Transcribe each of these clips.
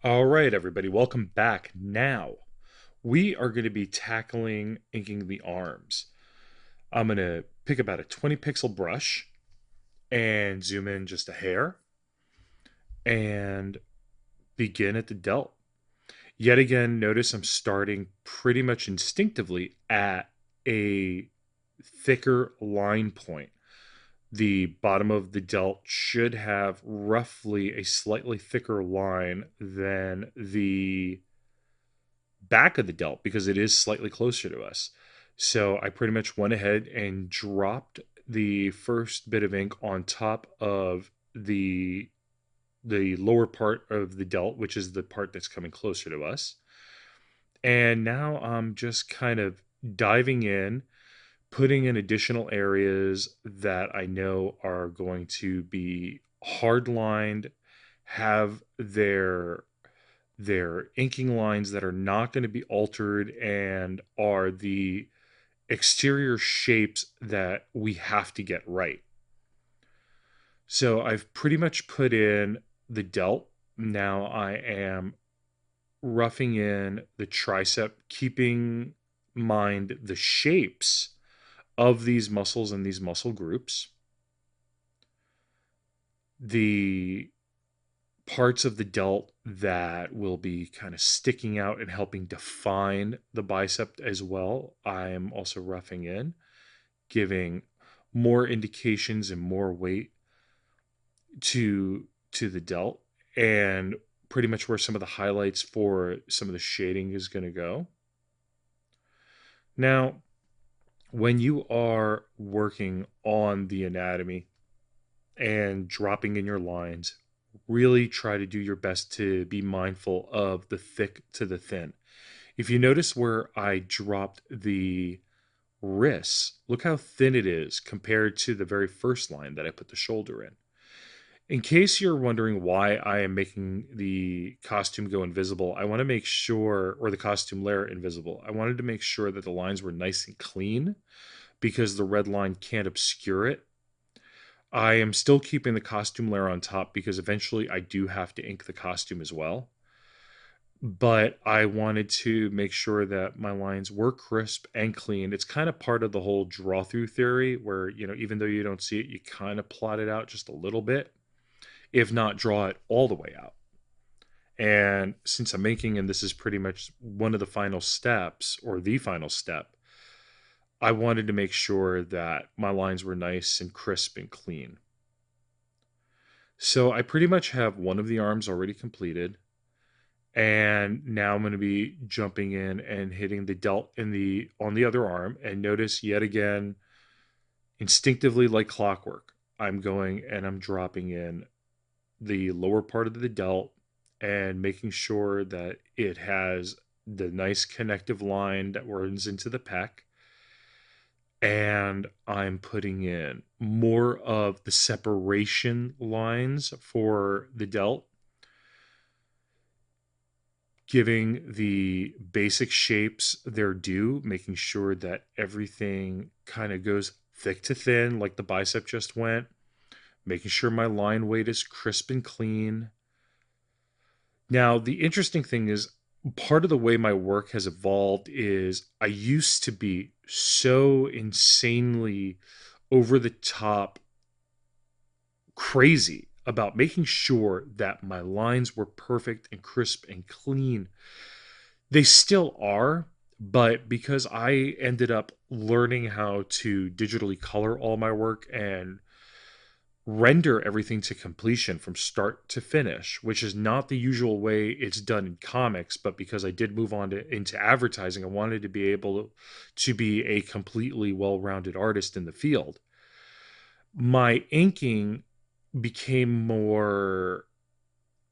All right, everybody, welcome back. Now, we are going to be tackling inking the arms. I'm going to pick about a 20 pixel brush and zoom in just a hair and begin at the delt. Yet again, notice I'm starting pretty much instinctively at a thicker line point. The bottom of the delt should have roughly a slightly thicker line than the back of the delt because it is slightly closer to us. So I pretty much went ahead and dropped the first bit of ink on top of the lower part of the delt, which is the part that's coming closer to us. And now I'm just kind of diving in, putting in additional areas that I know are going to be hard lined, have their inking lines that are not going to be altered and are the exterior shapes that we have to get right. So I've pretty much put in the delt. Now I am roughing in the tricep, keeping mind the shapes of these muscles and these muscle groups. The parts of the delt that will be kind of sticking out and helping define the bicep as well. I'm also roughing in, giving more indications and more weight to the delt and pretty much where some of the highlights for some of the shading is going to go. Now, when you are working on the anatomy and dropping in your lines, really try to do your best to be mindful of the thick to the thin. If you notice where I dropped the wrists, look how thin it is compared to the very first line that I put the shoulder in. In case you're wondering why I am making the costume go invisible, I want to make sure, or the costume layer invisible, I wanted to make sure that the lines were nice and clean because the red line can't obscure it. I am still keeping the costume layer on top because eventually I do have to ink the costume as well. But I wanted to make sure that my lines were crisp and clean. It's kind of part of the whole draw through theory where, even though you don't see it, you kind of plot it out just a little bit, if not draw it all the way out. And since I'm inking, and this is pretty much one of the final steps or the final step, I wanted to make sure that my lines were nice and crisp and clean. So I pretty much have one of the arms already completed. And now I'm going to be jumping in and hitting the delt in the on the other arm. And notice yet again, instinctively like clockwork, I'm going and I'm dropping in the lower part of the delt and making sure that it has the nice connective line that runs into the pec. And I'm putting in more of the separation lines for the delt, giving the basic shapes their due, making sure that everything kind of goes thick to thin, like the bicep just went, making sure my line weight is crisp and clean. Now, the interesting thing is, part of the way my work has evolved is I used to be so insanely over the top crazy about making sure that my lines were perfect and crisp and clean. They still are, but because I ended up learning how to digitally color all my work and render everything to completion from start to finish, which is not the usual way it's done in comics, but because I did move on into advertising, I wanted to be able to be a completely well-rounded artist in the field. My inking became more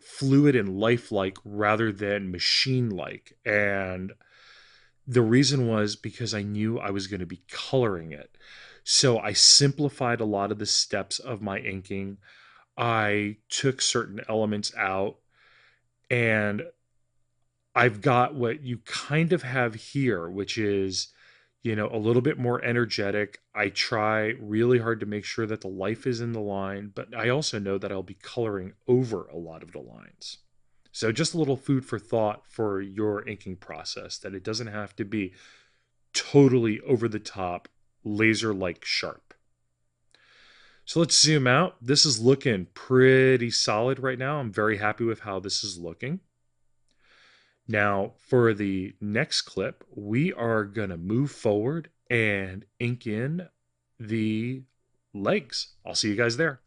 fluid and lifelike rather than machine like. And the reason was because I knew I was going to be coloring it. So I simplified a lot of the steps of my inking. I took certain elements out, and I've got what you kind of have here, which is, a little bit more energetic. I try really hard to make sure that the life is in the line, but I also know that I'll be coloring over a lot of the lines. So just a little food for thought for your inking process, that it doesn't have to be totally over the top, laser like sharp. So let's zoom out. This is looking pretty solid right now. I'm very happy with how this is looking. Now, for the next clip, we are going to move forward and ink in the legs. I'll see you guys there.